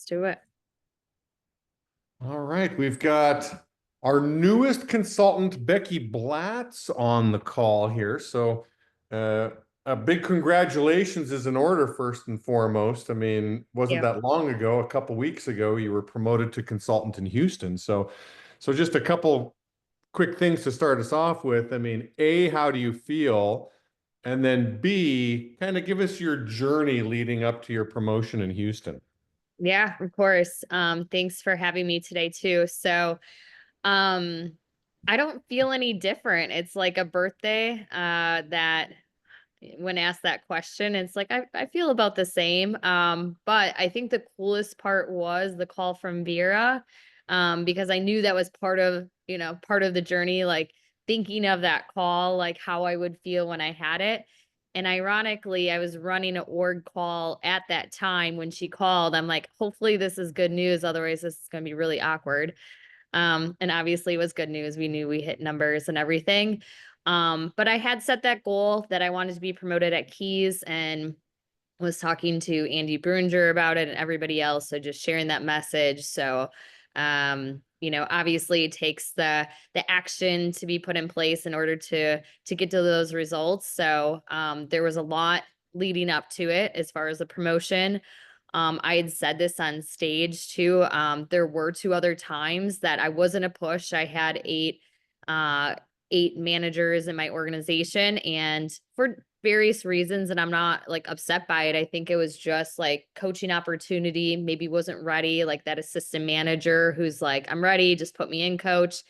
do it. All right, we've got our newest consultant, Becky Blatz, on the call here. So, uh, a big congratulations is in order, first and foremost. I mean, wasn't Yeah. that long ago, a couple weeks ago, you were promoted to consultant in Houston. So just a couple quick things to start us off with. I mean, A, how do you feel? And then B, kind of give us your journey leading up to your promotion in Houston. Yeah, of course. Thanks for having me today too. Um, I don't feel any different. It's like a birthday, that when asked that question, it's like I feel about the same. But I think the coolest part was the call from Vera, because I knew that was part of the journey, like thinking of that call, like how I would feel when I had it. And ironically, I was running an org call at that time when she called. I'm like, hopefully this is good news. Otherwise, this is going to be really awkward. And obviously it was good news. We knew we hit numbers and everything. But I had set that goal that I wanted to be promoted at Keys and was talking to Andy Bruinger about it and everybody else. So just sharing that message. So, obviously it takes the action to be put in place in order to get to those results. So there was a lot leading up to it as far as the promotion. I had said this on stage too. There were two other times that I wasn't a push. I had eight managers in my organization, and for various reasons, and I'm not like upset by it. I think it was just like coaching opportunity, maybe wasn't ready, like that assistant manager who's like, I'm ready, just put me in, coach.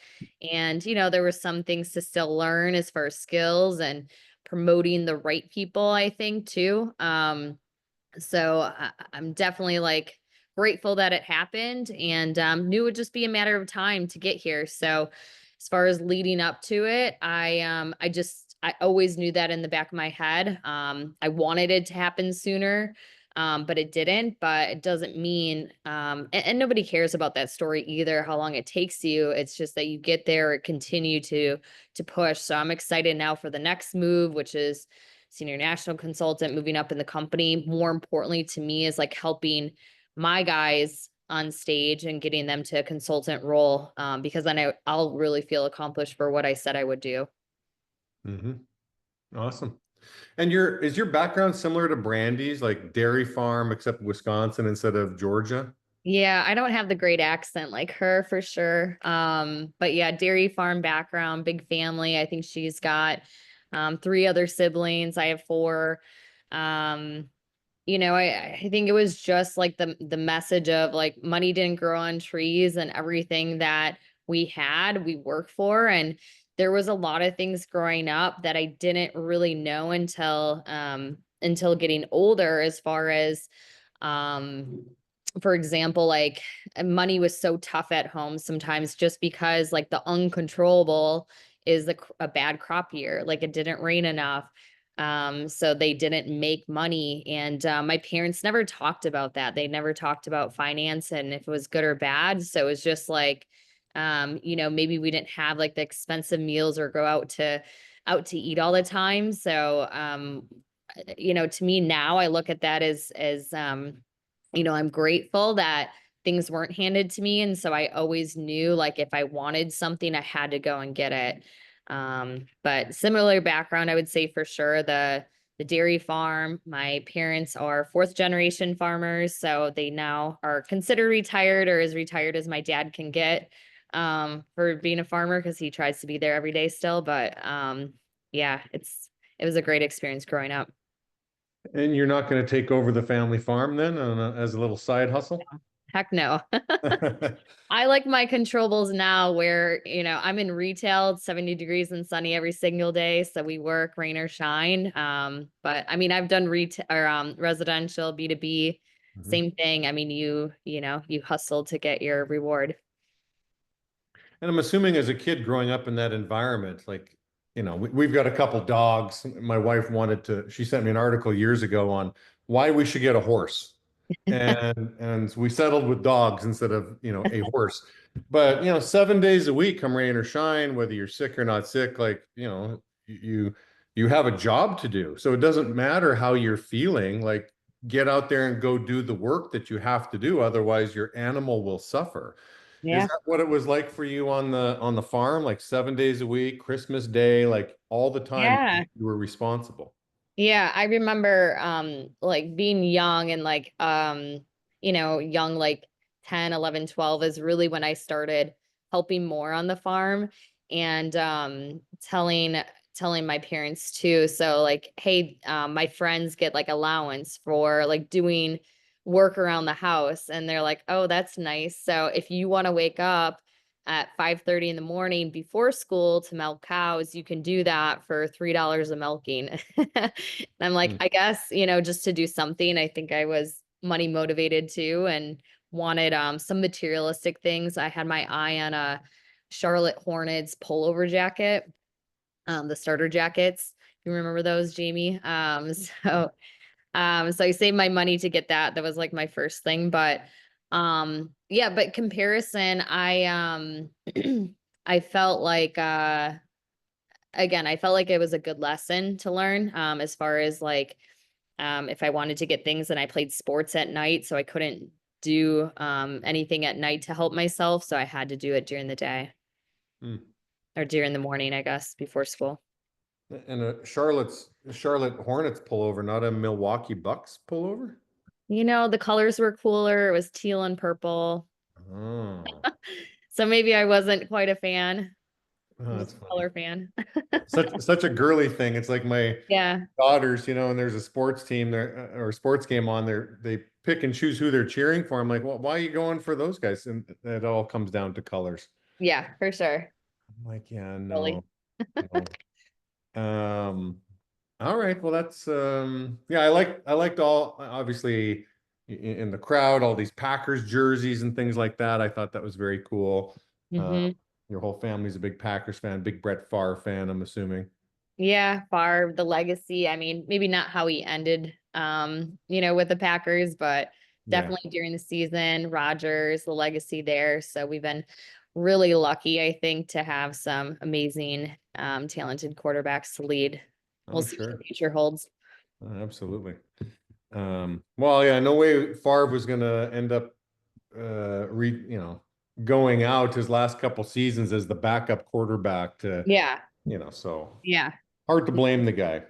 And there were some things to still learn as far as skills and promoting the right people, I think too. So I'm definitely like grateful that it happened, and knew it would just be a matter of time to get here. So as far as leading up to it, I always knew that in the back of my head. I wanted it to happen sooner, but it didn't. But it doesn't mean and nobody cares about that story either, how long it takes you. It's just that you get there and continue to push. So I'm excited now for the next move, which is senior national consultant, moving up in the company. More importantly to me is like helping my guys on stage and getting them to a consultant role, because then I'll really feel accomplished for what I said I would do. Mm-hmm. Awesome. And is your background similar to Brandy's, like dairy farm, except Wisconsin instead of Georgia? Yeah, I don't have the great accent like her for sure. But yeah, dairy farm background, big family. I think she's got three other siblings. I have four. Um, I think it was just like the message of like money didn't grow on trees, and everything that we had, we worked for. And there was a lot of things growing up that I didn't really know until getting older, as far as um for example, like money was so tough at home sometimes just because like the uncontrollable is a bad crop year. Like it didn't rain enough. So they didn't make money. And my parents never talked about that. They never talked about finance and if it was good or bad. So it was just like, maybe we didn't have like the expensive meals or go out to eat all the time. So to me now I look at that as I'm grateful that things weren't handed to me. And so I always knew like if I wanted something, I had to go and get it. But similar background, I would say for sure the dairy farm. My parents are fourth generation farmers, so they now are considered retired or as retired as my dad can get for being a farmer because he tries to be there every day still. But yeah, it was a great experience growing up. And you're not going to take over the family farm then as a little side hustle? Heck no. I like my controllables now where, I'm in retail, it's 70 degrees and sunny every single day. So we work rain or shine. But I mean, I've done retail or residential, B2B, Mhm. same thing. I mean, you hustle to get your reward. And I'm assuming as a kid growing up in that environment, like, we've got a couple dogs. My wife she sent me an article years ago on why we should get a horse. And we settled with dogs instead of, a horse. But, 7 days a week, come rain or shine, whether you're sick or not sick, like, you have a job to do. So it doesn't matter how you're feeling. Like get out there and go do the work that you have to do. Otherwise, your animal will suffer. Is Yeah. that what it was like for you on the farm, like 7 days a week, Christmas Day, like all the time Yeah. you were responsible? Yeah, I remember like being young and like young like 10, 11, 12 is really when I started helping more on the farm and telling my parents too. So like, hey, my friends get like allowance for like doing work around the house and they're like, "Oh, that's nice. So if you want to wake up at 5:30 in the morning before school to milk cows, you can do that for $3 a milking." And I'm like, Hmm. I guess, just to do something. I think I was money motivated too and wanted some materialistic things. I had my eye on a Charlotte Hornets pullover jacket, the starter jackets. You remember those, Jamie? So I saved my money to get that. That was like my first thing. But yeah, but comparison, I felt like again, I felt like it was a good lesson to learn as far as like if I wanted to get things and I played sports at night, so I couldn't do anything at night to help myself. So I had to do it during the day Hmm. or during the morning, I guess, before school. And a Charlotte Hornets pullover, not a Milwaukee Bucks pullover? The colors were cooler. It was teal and purple. Oh, So maybe I wasn't quite a fan. oh, I'm just that's a funny. color fan. Such a girly thing. It's like my Yeah. daughters, and there's a sports team there or a sports game on there. They pick and choose who they're cheering for. I'm like, well, why are you going for those guys? And it all comes down to colors. Yeah, for sure. I'm like, yeah, Really. no, no. All right. Well, that's yeah, I liked all obviously in the crowd, all these Packers jerseys and things like that. I thought that was very cool. Uh, Hmm. your whole family's a big Packers fan, big Brett Favre fan, I'm assuming. Yeah, Favre, the legacy. I mean, maybe not how he ended, with the Packers, but Yeah, definitely during the season, Rodgers, the legacy there. So we've been really lucky, I think, to have some amazing, talented quarterbacks to lead. We'll oh see what sure. the future holds. Absolutely. Well, yeah, no way Favre was gonna end up going out his last couple seasons as the backup quarterback to, Yeah, so yeah, hard to blame the guy.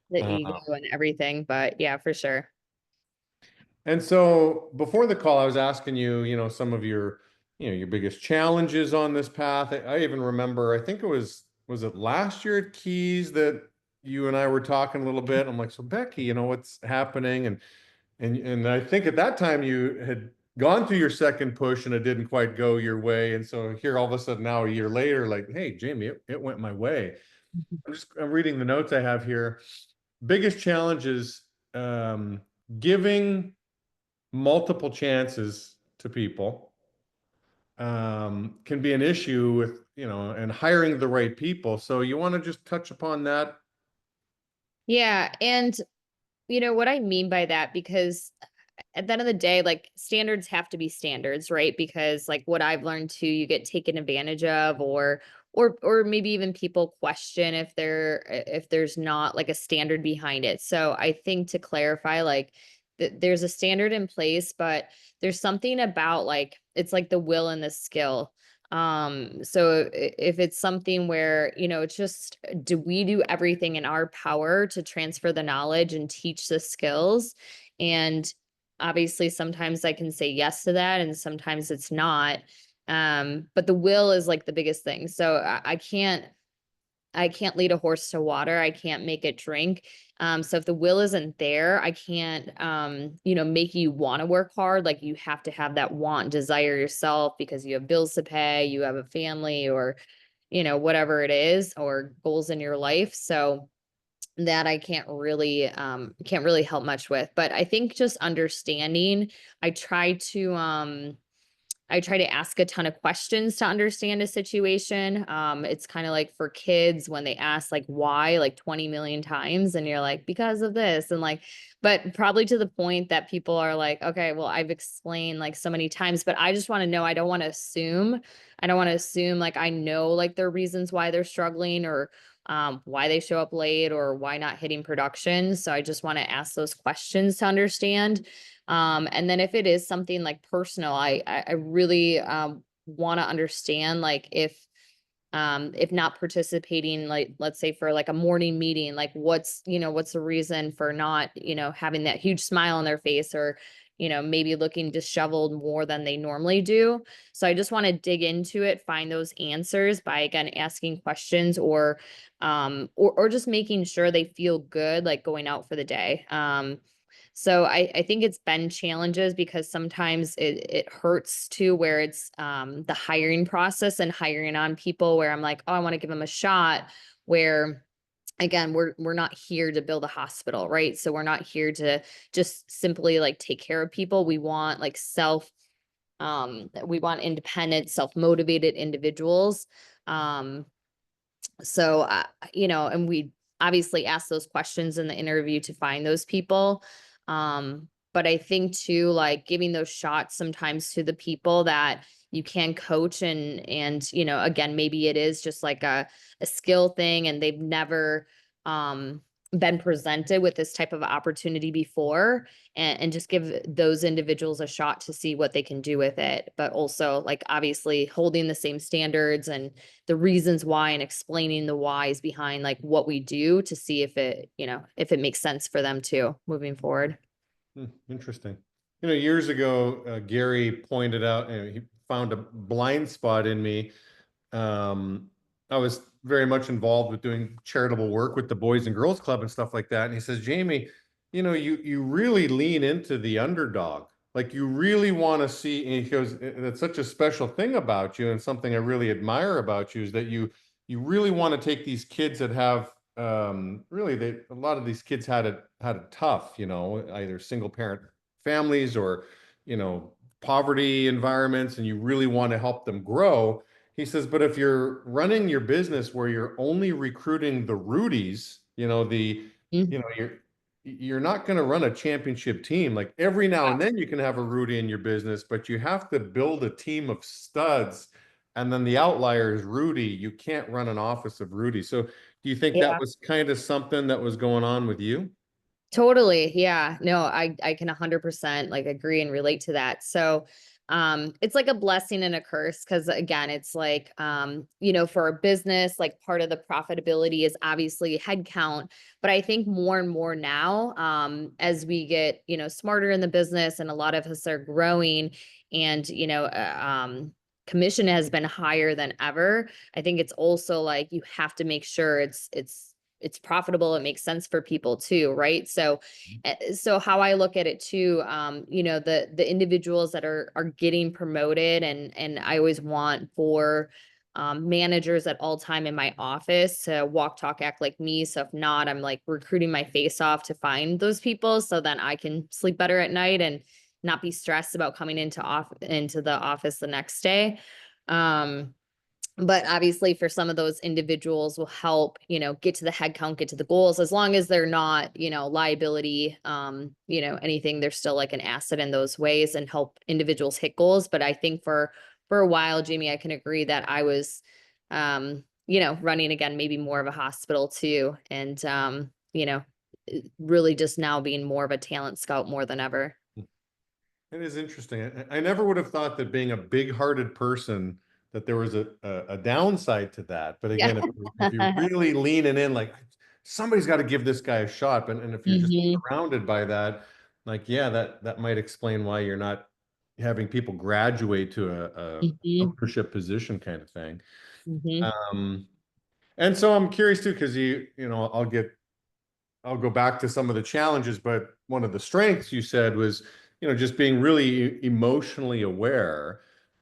the Uh, ego and everything, but yeah, for sure. and so before the call, I was asking you, some of your biggest challenges on this path. I even remember, I think was it last year at Keys that you and I were talking a little bit. I'm like, so Becky, what's happening? And I think at that time you had gone through your second push and it didn't quite go your way. And so here all of a sudden now a year later, like, hey, Jamie, it went my way. I'm reading the notes I have here. Biggest challenges, giving multiple chances to people, can be an issue with, and hiring the right people. So you want to just touch upon that? Yeah, and what I mean by that, because at the end of the day, like standards have to be standards, right? Because like what I've learned too, you get taken advantage of or maybe even people question if there's not like a standard behind it. So I think to clarify, like there's a standard in place, but there's something about like it's like the will and the skill. So if it's something where, it's just do we do everything in our power to transfer the knowledge and teach the skills? And obviously sometimes I can say yes to that and sometimes it's not. But the will is like the biggest thing. So I can't lead a horse to water. I can't make it drink. So if the will isn't there, I can't, make you want to work hard. Like you have to have that want, desire yourself because you have bills to pay, you have a family, or, whatever it is, or goals in your life. So that I can't really help much with. But I think just understanding, I try to ask a ton of questions to understand a situation. It's kind of like for kids when they ask like why like 20 million times and you're like, because of this. And like, but probably to the point that people are like, okay, well, I've explained like so many times, but I just want to know. I don't want to assume like I know like their reasons why they're struggling why they show up late or why not hitting production. So I just want to ask those questions to understand. And then if it is something like personal, I really want to understand, like if not participating, like let's say for like a morning meeting, like what's the reason for not, having that huge smile on their face, or maybe looking disheveled more than they normally do. So I just want to dig into it, find those answers by again asking questions, or just making sure they feel good like going out for the day. So I think it's been challenges because sometimes it hurts too, where it's the hiring process and hiring on people where I'm like, oh, I want to give them a shot, where again, we're not here to build a hospital, right? So we're not here to just simply like take care of people. We want independent, self-motivated individuals. Um, so and we obviously ask those questions in the interview to find those people. But I think too, like giving those shots sometimes to the people that you can coach, and again, maybe it is just like a skill thing and they've never been presented with this type of opportunity before, and just give those individuals a shot to see what they can do with it, but also like obviously holding the same standards and the reasons why, and explaining the whys behind like what we do to see if it makes sense for them too moving forward. Interesting. Years ago, Gary pointed out, he found a blind spot in me. I was very much involved with doing charitable work with the Boys and Girls Club and stuff like that. And he says, Jamie, you really lean into the underdog. Like you really want to see, and he goes, that's such a special thing about you, and something I really admire about you is that you really want to take these kids that have really a lot of these kids had it tough, either single parent families or, poverty environments, and you really want to help them grow. He says, but if you're running your business where you're only recruiting the Rudies, Mhm. you're not going to run a championship team. Like every now and then you can have a Rudy in your business, but you have to build a team of studs. And then the outlier is Rudy. You can't run an office of Rudy. So do you think that Yeah. was kind of something that was going on with you? Totally. Yeah. No, I can 100% like agree and relate to that. So, it's like a blessing and a curse, because again, it's like, for a business, like part of the profitability is obviously headcount, but I think more and more now, as we get, smarter in the business and a lot of us are growing, and, commission has been higher than ever. I think it's also like you have to make sure it's profitable, it makes sense for people too, right? So how I look at it too, the individuals that are getting promoted, and I always want for managers at all time in my office to walk, talk, act like me. So if not, I'm like recruiting my face off to find those people so then I can sleep better at night and not be stressed about coming into the office the next day. Um, but obviously for some of those individuals will help, get to the head count, get to the goals, as long as they're not, liability, anything, they're still like an asset in those ways and help individuals hit goals. But I think for a while, Jamie, I can agree that I was, running again, maybe more of a hospital too. And, really just now being more of a talent scout more than ever. It is interesting. I never would have thought that being a big-hearted person, that there was a downside to that. But Yeah. again, if you're really leaning in, like somebody's got to give this guy a shot. And if you're just Hmm. surrounded by that, like, yeah, that might explain why you're not having people graduate to a Hmm. leadership position kind of thing. Hmm. Um, and so I'm curious too, because I'll go back to some of the challenges, but one of the strengths you said was, just being really emotionally aware.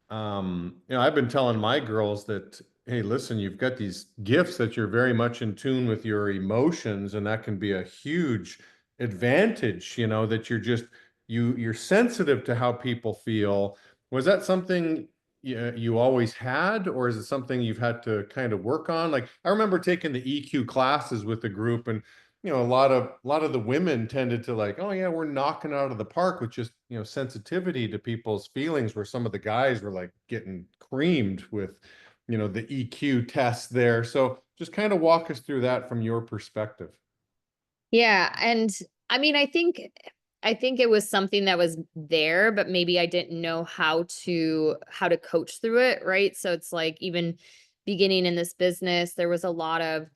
I've been telling my girls that, hey, listen, you've got these gifts that you're very much in tune with your emotions, and that can be a huge advantage, that you're sensitive to how people feel. Was that something you always had, or is it something you've had to kind of work on? Like I remember taking the EQ classes with the group, and a lot of the women tended to like, oh yeah, we're knocking it out of the park with just, sensitivity to people's feelings, where some of the guys were like getting creamed with, the EQ tests there. So Just kind of walk us through that from your perspective. Yeah, and I mean, I think it was something that was there, but maybe I didn't know how to coach through it, right? So it's like even beginning in this business, there was a lot of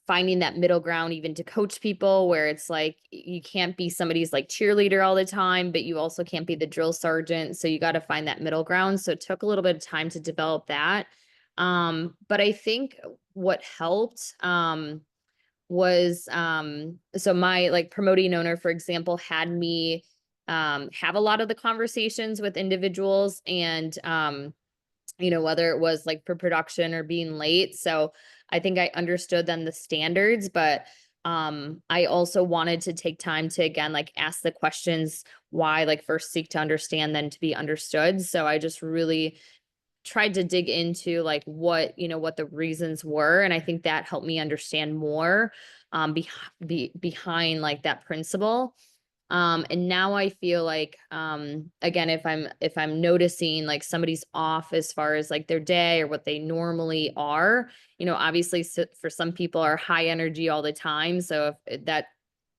finding that middle ground even to coach people where it's like you can't be somebody's like cheerleader all the time, but you also can't be the drill sergeant. So you got to find that middle ground. So it took a little bit of time to develop that. But I think what helped was so my like promoting owner, for example, had me have a lot of the conversations with individuals and you know, whether it was like for production or being late. So I think I understood then the standards, but I also wanted to take time to again like ask the questions why, like first seek to understand, then to be understood. So I just really tried to dig into like what, you know, what the reasons were. And I think that helped me understand more behind like that principle. And now I feel like again, if I'm noticing like somebody's off as far as like their day or what they normally are, you know, obviously for some people are high energy all the time. So if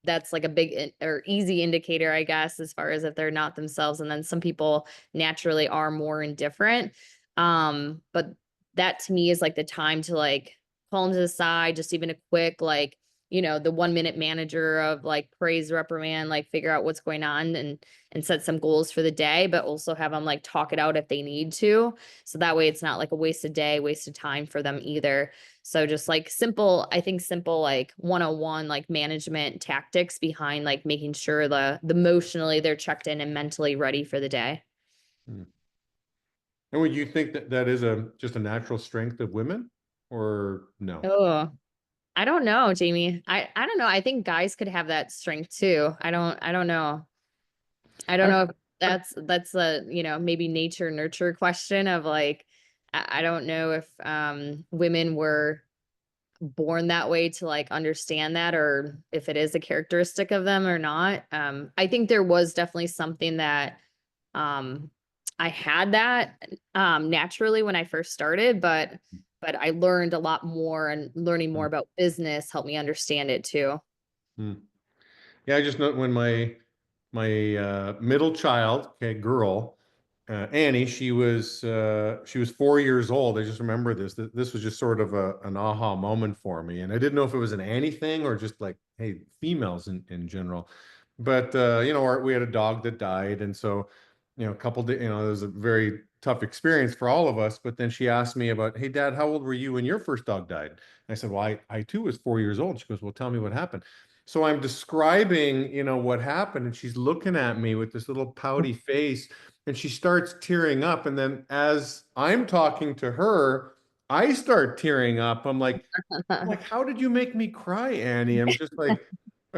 that's like a or easy indicator, I guess, as far as if they're not themselves. And then some people naturally are more indifferent. But that to me is like the time to like pull them to the side, just even a quick, like, you know, the 1 minute manager of like praise, reprimand, like figure out what's going on and set some goals for the day, but also have them like talk it out if they need to. So that way it's not like a wasted day, wasted time for them either. So just like simple, I think simple like 101 like management tactics behind like making sure the emotionally they're checked in and mentally ready for the day. Hmm. And would you think that that is a just a natural strength of women, or no? Oh, I don't know, Jamie. I don't know. I think guys could have that strength too. I don't know. I don't I, know if I, that's a, you know, maybe nature nurture question of like I don't know if women were born that way to like understand that or if it is a characteristic of them or not. I think there was definitely something that um I had that naturally when I first started, but I learned a lot more and learning more about business helped me understand it too. Hmm. Yeah, I just know when my middle child, okay, girl, Annie, she was 4 years old. I just remember this. This was just sort of an aha moment for me, and I didn't know if it was an Annie thing or just like, hey, females in general. But you know, we had a dog that died, and so you know, you know, it was a very tough experience for all of us. But then she asked me about, hey, Dad, how old were you when your first dog died? And I said, well, I too was 4 years old. She goes, well, tell me what happened. So I'm describing, you know, what happened, and she's looking at me with this little pouty face, and she starts tearing up. And then as I'm talking to her, I start tearing up. I'm like, how did you make me cry, Annie? I'm just like,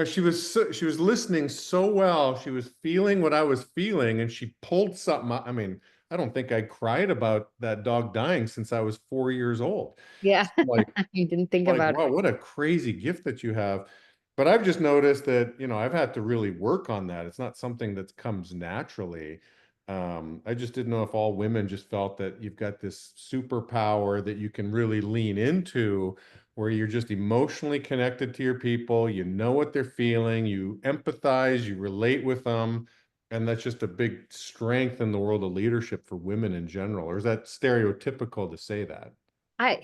she was listening so well. She was feeling what I was feeling, and she pulled something out. I mean, I don't think I cried about that dog dying since I was 4 years old. Yeah. Like, You didn't think like, about wow, what a crazy gift that you have. But I've just noticed that, you know, I've had to really work on that. It's not something that comes naturally. I just didn't know if all women just felt that you've got this superpower that you can really lean into, where you're just emotionally connected to your people, you know what they're feeling, you empathize, you relate with them. And that's just a big strength in the world of leadership for women in general. Or is that stereotypical to say that?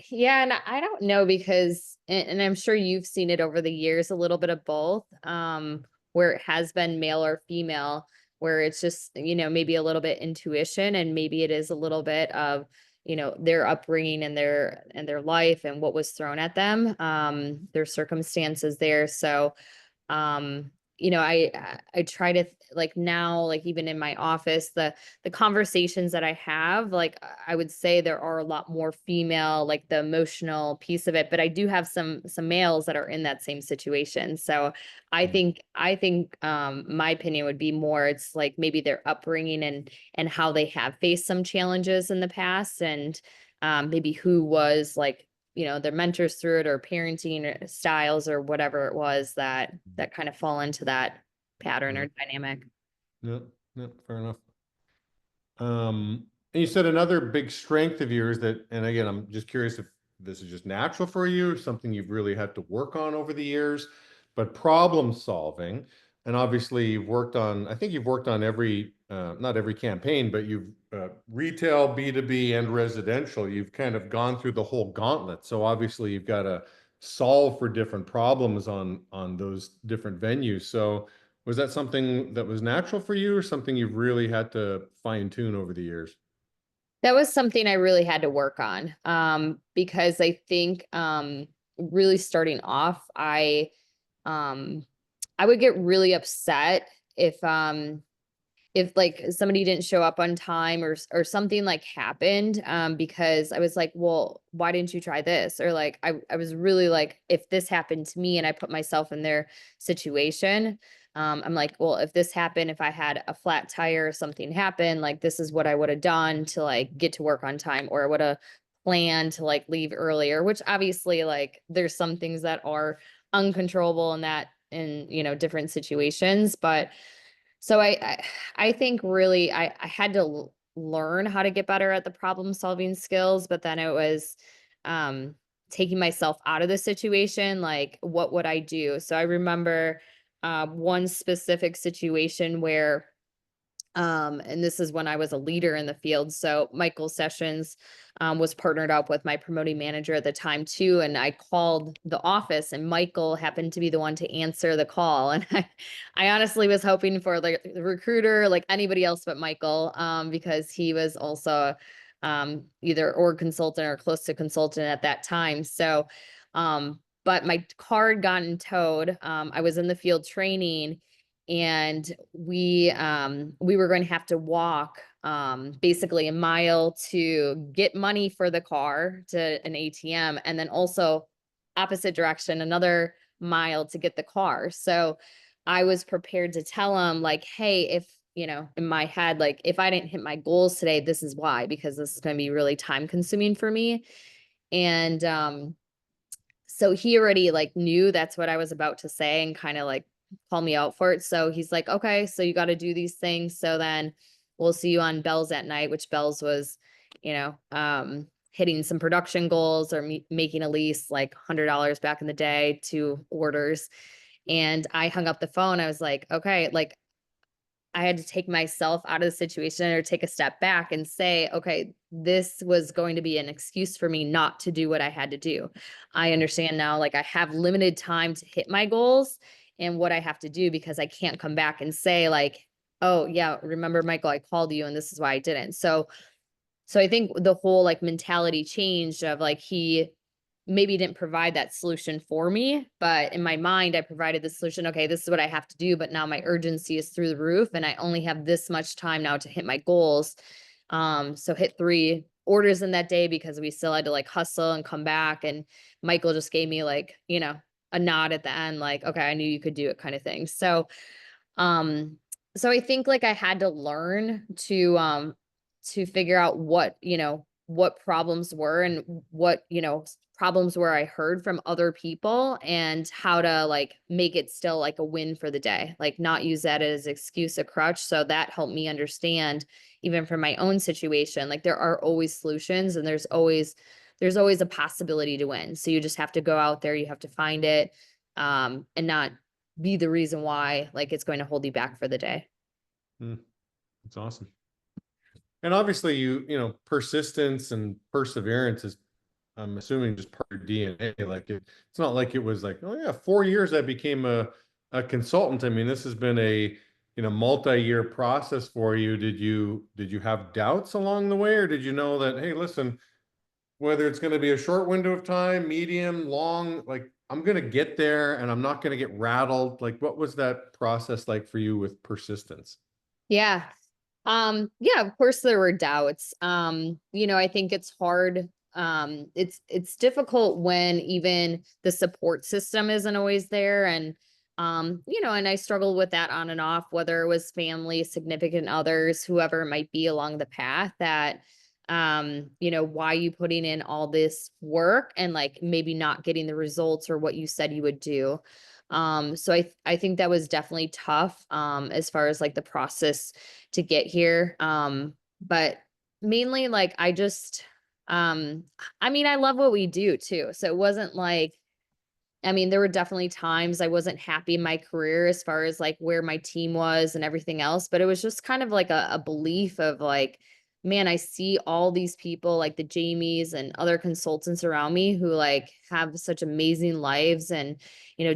yeah, and I don't know because and I'm sure you've seen it over the years, a little bit of both, where it has been male or female, where it's just, you know, maybe a little bit intuition and maybe it is a little bit of, you know, their upbringing and their life and what was thrown at them, their circumstances there. So um you know I try to like now like even in my office the conversations that I have like I would say there are a lot more female like the emotional piece of it, but I do have some males that are in that same situation. So I think my opinion would be more it's like maybe their upbringing and how they have faced some challenges in the past and maybe who was like, you know, their mentors through it or parenting styles or whatever it was that kind of fall into that pattern Yeah, or dynamic. yeah, yeah, fair enough. And you said another big strength of yours that, and again, I'm just curious if this is just natural for you, something you've really had to work on over the years, but problem solving. And obviously you've worked on, I think you've worked on every, not every campaign, but you've retail, B2B and residential, you've kind of gone through the whole gauntlet. So obviously you've got to solve for different problems on those different venues. So was that something that was natural for you or something you've really had to fine tune over the years? That was something I really had to work on, because I think, really starting off, um, I would get really upset if like somebody didn't show up on time or something like happened, because I was like, well, why didn't you try this? Or like, I was really like, if this happened to me and I put myself in their situation, I'm like, well, if this happened, if I had a flat tire or something happened, like this is what I would have done to like get to work on time, or I would have planned to like leave earlier, which obviously like there's some things that are uncontrollable in that in, different situations. But so I think really I had to learn how to get better at the problem solving skills, but then it was um taking myself out of the situation, like what would I do? So I remember one specific situation where and this is when I was a leader in the field. So Michael Sessions was partnered up with my promoting manager at the time too. And I called the office and Michael happened to be the one to answer the call. And I honestly was hoping for like the recruiter, like anybody else but Michael, because he was also either org consultant or close to consultant at that time. So, but my car had gotten towed. I was in the field training and we were going to have to walk basically a mile to get money for the car to an ATM, and then also opposite direction another mile to get the car. So I was prepared to tell him like, hey, if in my head, like if I didn't hit my goals today, this is why, because this is going to be really time consuming for me. And so he already like knew that's what I was about to say and kind of like call me out for it. So he's like, okay, so you got to do these things. So then we'll see you on Bell's at night, which Bell's was, hitting some production goals or making at least like $100 back in the day, 2 orders. And I hung up the phone. I was like, okay, like I had to take myself out of the situation or take a step back and say, okay, this was going to be an excuse for me not to do what I had to do. I understand now, like I have limited time to hit my goals and what I have to do, because I can't come back and say like, oh yeah, remember Michael, I called you and this is why I didn't. So I think the whole like mentality changed of like he maybe didn't provide that solution for me, but in my mind, I provided the solution. Okay, this is what I have to do, but now my urgency is through the roof and I only have this much time now to hit my goals. So hit 3 orders in that day because we still had to like hustle and come back. And Michael just gave me like, a nod at the end, like, okay, I knew you could do it kind of thing. Um, so I think like I had to learn to figure out what problems were and what, problems where I heard from other people and how to like make it still like a win for the day, like not use that as excuse, a crutch. So that helped me understand even from my own situation, like there are always solutions and there's always a possibility to win. So you just have to go out there, you have to find it, and not be the reason why like it's going to hold you back for the day. Hmm, that's awesome. And obviously persistence and perseverance is, I'm assuming, just part of your DNA. Like it's not like it was like, oh yeah, 4 years I became a consultant. I mean, this has been a, multi-year process for you. Did you have doubts along the way, or did you know that, hey, listen, whether it's going to be a short window of time, medium, long, like I'm going to get there and I'm not going to get rattled. Like, what was that process like for you with persistence? Yeah. Yeah, of course there were doubts. I think it's hard. It's difficult when even the support system isn't always there. And and I struggled with that on and off, whether it was family, significant others, whoever it might be along the path that why you putting in all this work and like maybe not getting the results or what you said you would do. So I think that was definitely tough as far as like the process to get here. But mainly like I just Um, I mean, I love what we do too. So it wasn't like, I mean, there were definitely times I wasn't happy in my career as far as like where my team was and everything else, but it was just kind of like a belief of like, man, I see all these people like the Jamies and other consultants around me who like have such amazing lives and,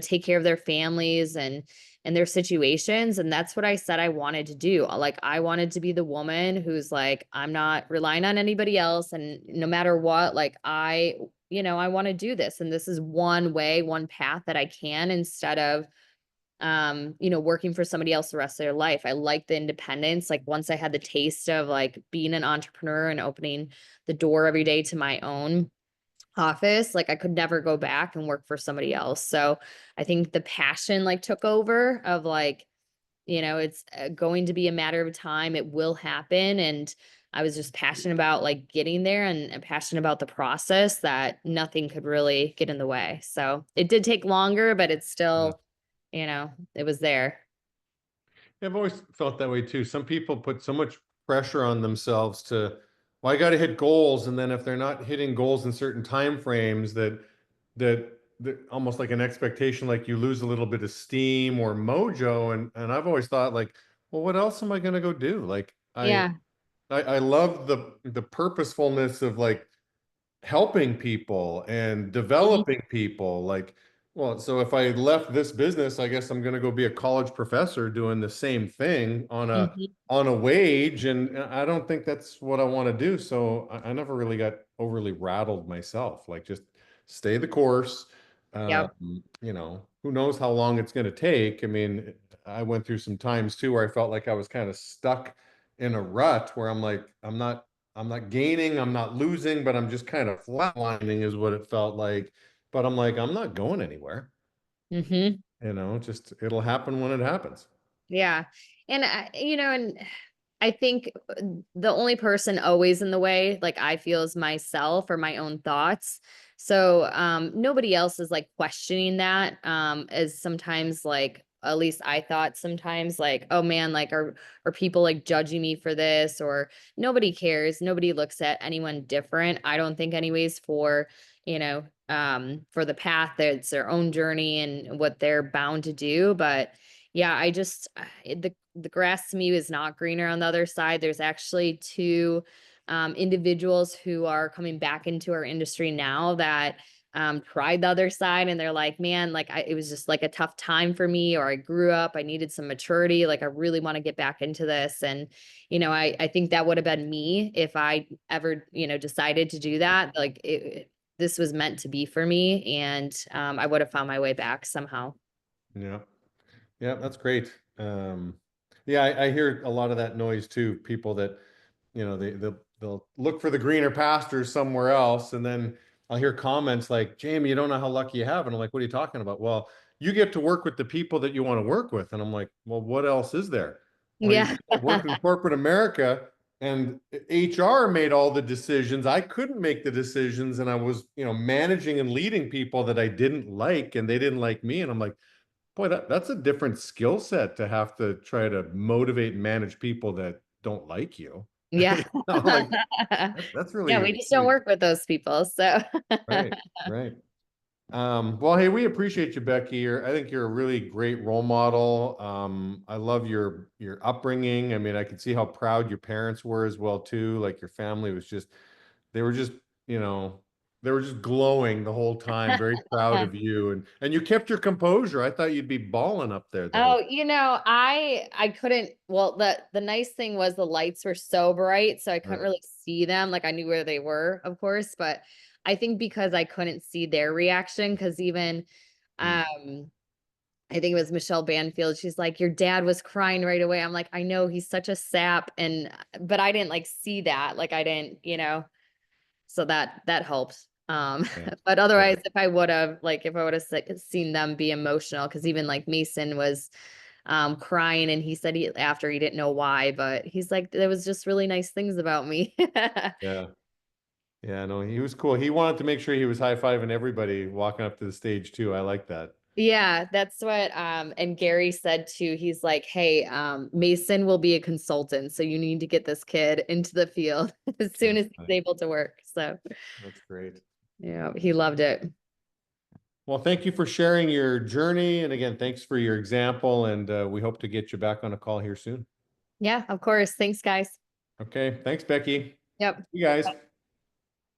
take care of their families and their situations. And that's what I said I wanted to do. Like I wanted to be the woman who's like, I'm not relying on anybody else. And no matter what, like I want to do this. And this is one way, one path that I can instead of, working for somebody else the rest of their life. I like the independence. Like once I had the taste of like being an entrepreneur and opening the door every day to my own office, like I could never go back and work for somebody else. So I think the passion like took over of like, it's going to be a matter of time. It will happen. And I was just passionate about like getting there and passionate about the process that nothing could really get in the way. So it did take longer, but it's Yeah. still, it was there. Yeah, I've always felt that way too. Some people put so much pressure on themselves to, well, I got to hit goals, and then if they're not hitting goals in certain time frames, that almost like an expectation, like you lose a little bit of steam or mojo. And I've always thought like, well, what else am I going to go do? Like Yeah. I love the purposefulness of like helping people and Mhm. developing people. Like, well, so if I left this business, I guess I'm going to go be a college professor doing the same thing Mhm. on a wage, and I don't think that's what I want to do. So I never really got overly rattled myself. Like, just stay the course. Yep. Who knows how long it's going to take. I mean, I went through some times too where I felt like I was kind of stuck in a rut where I'm not gaining, I'm not losing, but I'm just kind of flatlining is what it felt like. But I'm like, I'm not going anywhere. Mhm. Just it'll happen when it happens. Yeah. And I think the only person always in the way, like I feel is myself or my own thoughts. So nobody else is like questioning that. As sometimes like at least I thought sometimes like, oh man, like are people like judging me for this or nobody cares. Nobody looks at anyone different. I don't think anyways for the path that's their own journey and what they're bound to do. But yeah, I just the grass to me is not greener on the other side. There's actually two individuals who are coming back into our industry now that tried the other side, and they're like, man, like it was just like a tough time for me, or I grew up, I needed some maturity. Like I really want to get back into this, and I think that would have been me if I ever decided to do that. Like this was meant to be for me, and I would have found my way back somehow. Yeah. Yeah, that's great. Yeah, I hear a lot of that noise too. People that, they'll look for the greener pastures somewhere else, and then I'll hear comments like, "Jamie, you don't know how lucky you have," and I'm like, "What are you talking about?" Well, you get to work with the people that you want to work with, and I'm like, "Well, what else is there?" Well, Yeah. I worked in corporate America, and HR made all the decisions. I couldn't make the decisions, and I was, managing and leading people that I didn't like, and they didn't like me, and I'm like, boy, that's a different skill set to have to try to motivate and manage people that don't like you. Yeah. Like that's Yeah, really, we just don't really work with those people. So right, right. Well, hey, we appreciate you, Becky. I think you're a really great role model. I love your upbringing. I mean, I could see how proud your parents were as well too. Like your family was just, they were just, you know, they were just glowing the whole time, very proud of you. And you kept your composure. I thought you'd be balling up there the whole. Oh, I couldn't, well, the nice thing was the lights were so bright, so I couldn't Right. really see them. Like I knew where they were, of course, but I think because I couldn't see their reaction, because even Mm. um I think it was Michelle Banfield. She's like, your dad was crying right away. I'm like, I know he's such a sap. And but I didn't like see that. Like I didn't, so that helps. Yeah. But Yeah. otherwise, if I would have seen them be emotional, because even like Mason was crying, and he said after he didn't know why, but he's like, there was just really nice things about me. Yeah. Yeah. No, he was cool. He wanted to make sure he was high-fiving everybody walking up to the stage too. I like that. Yeah, that's what and Gary said too. He's like, "Hey, Mason will be a consultant, so you need to get this kid into the field as soon as he's That's able to work." So, that's great. yeah, he loved it. Well, thank you for sharing your journey. And again, thanks for your example. And we hope to get you back on a call here soon. Yeah, of course. Thanks, guys. Okay. Thanks, Becky. Yep. You guys.